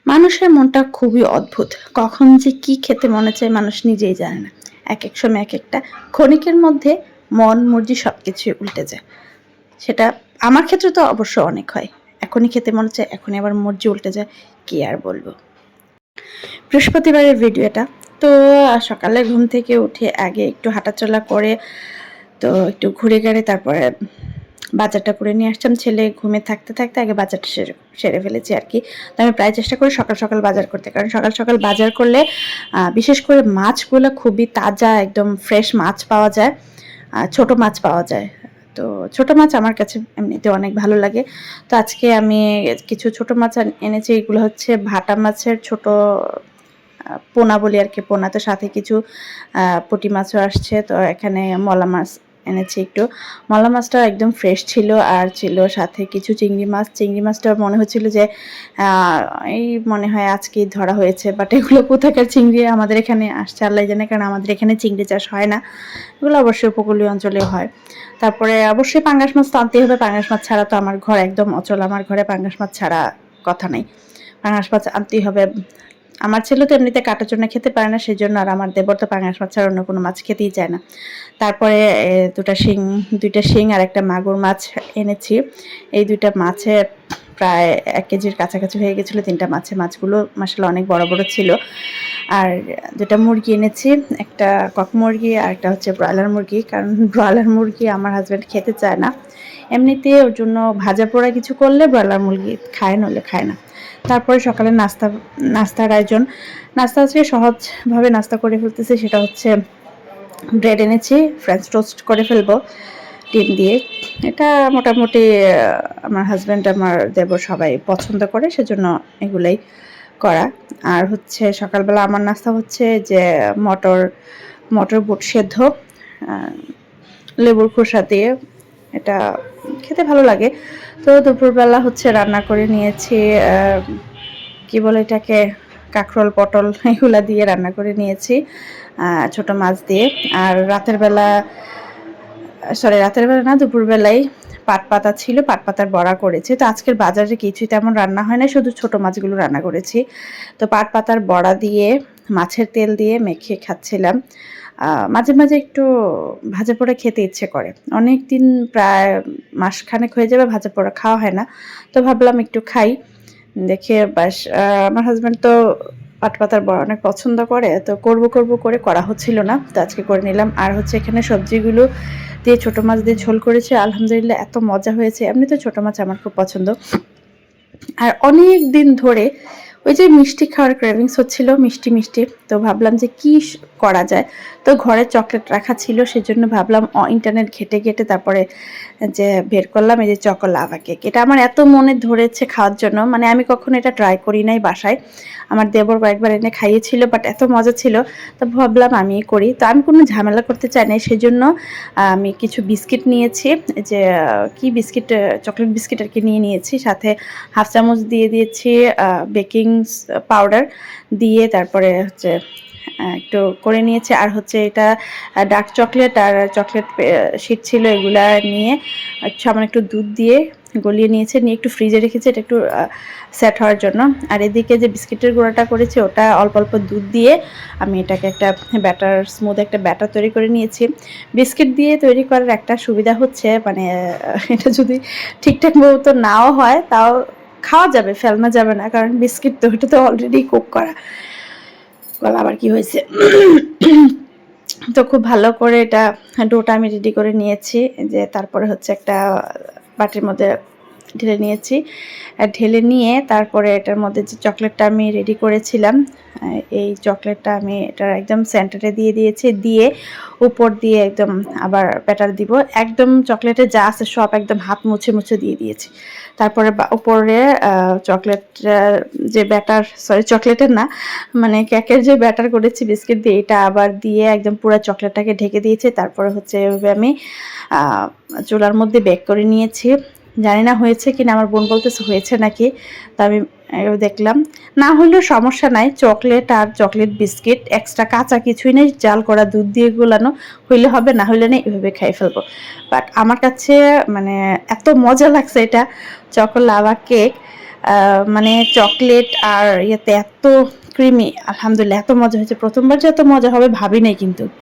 মানুষের মনটা খুবই অদ্ভুত। কখন যে কি খেতে মনে চায় মানুষ নিজেই জানে না। একেক সময় একেকটা ক্ষণিকের মধ্যে মন মর্জি সবকিছুই উল্টে যায়। সেটা আমার ক্ষেত্রে তো অবশ্য অনেক হয়। এখনই খেতে মনে চায়, এখনই আবার মর্জি উল্টে যায়। কি আর বলবো। বৃহস্পতিবারের ভিডিওটা। তো সকালে ঘুম থেকে উঠে আগে একটু হাঁটাচলা করে তো একটু ঘুরে গেড়ে তারপরে বাজারটা করে নিয়ে আসলাম। ছেলে ঘুমে থাকতে থাকতে আগে বাজারটা সেরে ফেলেছি আর কি। তো আমি প্রায় চেষ্টা করি সকাল সকাল বাজার করতে, কারণ সকাল সকাল বাজার করলে বিশেষ করে মাছগুলো খুবই তাজা, একদম ফ্রেশ মাছ পাওয়া যায়, ছোট মাছ পাওয়া যায়। তো ছোট মাছ আমার কাছে এমনিতে অনেক ভালো লাগে। তো আজকে আমি কিছু ছোট মাছ এনেছি। এগুলো হচ্ছে ভাটা মাছের ছোট পোনা বলি আর কি। পোনা তো সাথে কিছু পুঁটি মাছও আসছে। তো এখানে মলা মাছ এনেছি একটু। মলা মাছটা একদম ফ্রেশ ছিল, আর ছিল সাথে কিছু চিংড়ি মাছ। চিংড়ি মাছটা মনে হচ্ছিল যে এই মনে হয় আজকেই ধরা হয়েছে, বাট এগুলো কোথাকার চিংড়ি আমাদের এখানে আসছে আল্লাহ জানে, কারণ আমাদের এখানে চিংড়ি চাষ হয় না। এগুলো অবশ্যই উপকূলীয় অঞ্চলে হয়। তারপরে অবশ্যই পাঙ্গাস মাছ তো আনতেই হবে। পাঙ্গাস মাছ ছাড়া তো আমার ঘর একদম অচল। আমার ঘরে পাঙ্গাস মাছ ছাড়া কথা নেই। পাঙ্গাস মাছ আনতেই হবে। আমার ছেলে তো এমনিতে কাঁটা চুনা খেতে পারে না, সেজন্য, আর আমার দেবর তো পাঙ্গাস মাছ ছাড়া অন্য কোনো মাছ খেতেই চায় না। তারপরে দুইটা শিং আর একটা মাগুর মাছ এনেছি। এই দুইটা মাছে প্রায় 1 কেজির কাছাকাছি হয়ে গেছিলো। 3টা মাছগুলো মাশাআল্লাহ অনেক বড় বড় ছিল। আর দুটা মুরগি এনেছি, একটা কক মুরগি আর একটা হচ্ছে ব্রয়লার মুরগি। কারণ ব্রয়লার মুরগি আমার হাজব্যান্ড খেতে চায় না। এমনিতে ওর জন্য ভাজা পোড়া কিছু করলে ব্রয়লার মুরগি খায়, নইলে খায় না। তারপরে সকালে নাস্তার আয়োজন। নাস্তা আজকে সহজভাবে নাস্তা করে ফেলতেছি। সেটা হচ্ছে ব্রেড এনেছি, ফ্রেঞ্চ টোস্ট করে ফেলবো ডিম দিয়ে। এটা মোটামুটি আমার হাজব্যান্ড, আমার দেবর সবাই পছন্দ করে, সেজন্য এগুলাই করা। আর হচ্ছে সকালবেলা আমার নাস্তা হচ্ছে যে মটর বুট সেদ্ধ লেবুর খোসা দিয়ে। এটা খেতে ভালো লাগে। তো দুপুরবেলা হচ্ছে রান্না করে নিয়েছি, কি বলে এটাকে, কাঁকরোল পটল এগুলা দিয়ে রান্না করে নিয়েছি ছোট মাছ দিয়ে। আর রাতের বেলা না, দুপুরবেলায় পাট পাতা ছিল, পাট পাতার বড়া করেছি। তো আজকের বাজারে কিছুই তেমন রান্না হয় না, শুধু ছোট মাছগুলো রান্না করেছি। তো পাট পাতার বড়া দিয়ে মাছের তেল দিয়ে মেখে খাচ্ছিলাম। মাঝে মাঝে একটু ভাজা পোড়া খেতে ইচ্ছে করে। অনেক দিন প্রায় মাসখানেক হয়ে যাবে ভাজা পোড়া খাওয়া হয় না। তো ভাবলাম একটু খাই। দেখে বাস আমার হাজব্যান্ড তো পাট পাতার বড়া অনেক পছন্দ করে। তো করব করে করা হচ্ছিল না, তো আজকে করে নিলাম। আর হচ্ছে এখানে সবজিগুলো দিয়ে ছোট মাছ দিয়ে ঝোল করেছে, আলহামদুলিল্লাহ এত মজা হয়েছে। এমনিতে ছোট মাছ আমার খুব পছন্দ। আর অনেক দিন ধরে ওই যে মিষ্টি খাওয়ার ক্রেভিংস হচ্ছিল, মিষ্টি মিষ্টি। তো ভাবলাম যে কি করা যায়। তো ঘরে চকলেট রাখা ছিল, সেজন্য ভাবলাম ইন্টারনেট ঘেটে ঘেটে তারপরে যে বের করলাম এই যে চকো লাভা কেক। এটা আমার এত মনে ধরেছে খাওয়ার জন্য, মানে আমি কখনো এটা ট্রাই করি নাই বাসায়। আমার দেবর কয়েকবার এনে খাইয়েছিল, বাট এত মজা ছিল। তো ভাবলাম আমি করি। তো আমি কোনো ঝামেলা করতে চাই না, সেজন্য আমি কিছু বিস্কিট নিয়েছি, যে কি বিস্কিট, চকলেট বিস্কিট আর কি নিয়েছি। সাথে হাফ চামচ দিয়ে দিয়েছি বেকিং পাউডার দিয়ে, তারপরে হচ্ছে একটু করে নিয়েছি। আর হচ্ছে এটা ডার্ক চকলেট আর চকলেট শিট ছিল, এগুলা নিয়ে সামান্য একটু দুধ দিয়ে গলিয়ে নিয়েছে, নিয়ে একটু ফ্রিজে রেখেছি এটা একটু সেট হওয়ার জন্য। আর এদিকে যে বিস্কিটের গুঁড়াটা করেছি ওটা অল্প অল্প দুধ দিয়ে আমি এটাকে একটা স্মুথ একটা ব্যাটার তৈরি করে নিয়েছি। বিস্কিট দিয়ে তৈরি করার একটা সুবিধা হচ্ছে, মানে এটা যদি ঠিকঠাক মতো নাও হয় তাও খাওয়া যাবে, ফেলনা যাবে না, কারণ বিস্কিট তো এটা তো অলরেডি কুক করা। গলা আবার কি হয়েছে। তো খুব ভালো করে এটা ডোটা আমি রেডি করে নিয়েছি, যে তারপরে হচ্ছে একটা বাটির মধ্যে ঢেলে নিয়েছি। ঢেলে নিয়ে তারপরে এটার মধ্যে যে চকলেটটা আমি রেডি করেছিলাম, এই চকলেটটা আমি এটার একদম সেন্টারে দিয়ে দিয়েছি, দিয়ে উপর দিয়ে একদম আবার ব্যাটার দিব। একদম চকলেটে যা আছে সব একদম হাত মুছে মুছে দিয়ে দিয়েছি। তারপরে উপরে চকলেট যে ব্যাটার, চকলেটের না, মানে কেকের যে ব্যাটার করেছি বিস্কিট দিয়ে, এটা আবার দিয়ে একদম পুরো চকলেটটাকে ঢেকে দিয়েছি। তারপরে হচ্ছে এভাবে আমি চুলার মধ্যে বেক করে নিয়েছি। জানি না হয়েছে কিনা, আমার বোন বলতেছে হয়েছে নাকি। তা আমি দেখলাম, না হলেও সমস্যা নাই। চকলেট আর চকলেট বিস্কিট এক্সট্রা কাঁচা কিছুই নেই, জাল করা দুধ দিয়ে গুলানো, হইলে হবে না হইলে নেই, এভাবে খাই ফেলবো। বাট আমার কাছে মানে এত মজা লাগছে এটা চকো লাভা কেক, মানে চকলেট আর ইয়েতে এত ক্রিমি, আলহামদুলিল্লাহ এত মজা হয়েছে। প্রথমবার যে এত মজা হবে ভাবি নাই কিন্তু।